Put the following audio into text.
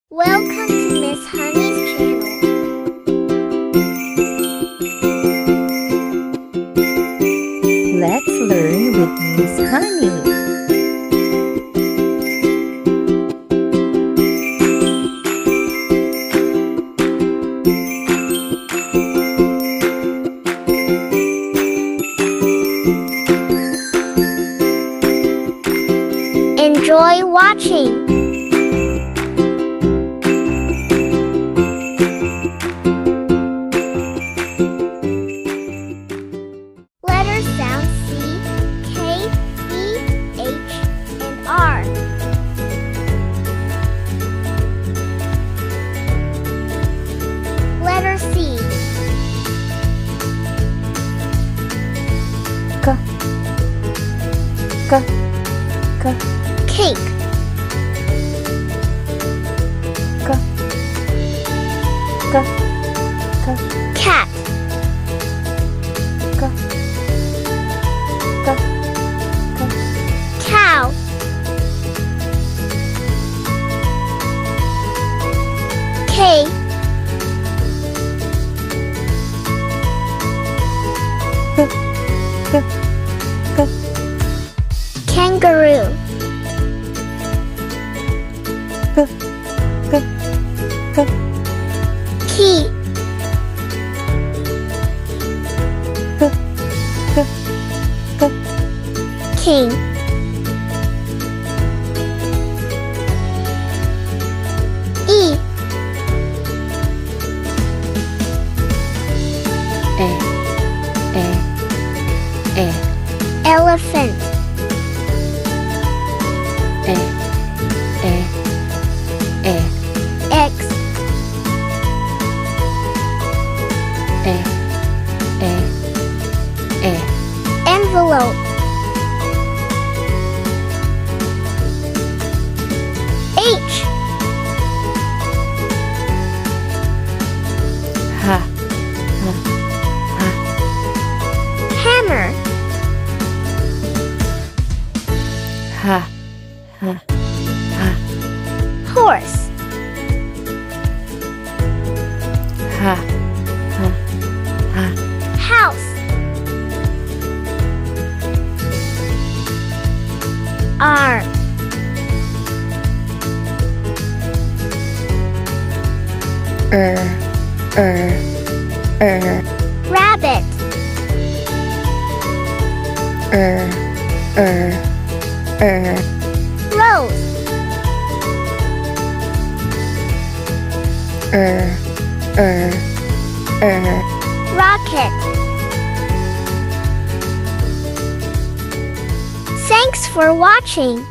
Welcome to Miss Honey's channel. Let's learn with Miss Honey. Enjoy watching. Letters sound C, K, E, H, and R. Letter C. K. K. K. Cake. K. K. K. Cat. K. K. K. Cow. K. K. K. K. Kangaroo. K. K. K. Key. K. K. K. King. E. E. Elephant. E. X. Envelope. H. Ha. Hammer. Ha. Ha. Horse. Ha. House. R. Rabbit. Rose. Rocket. Thanks for watching.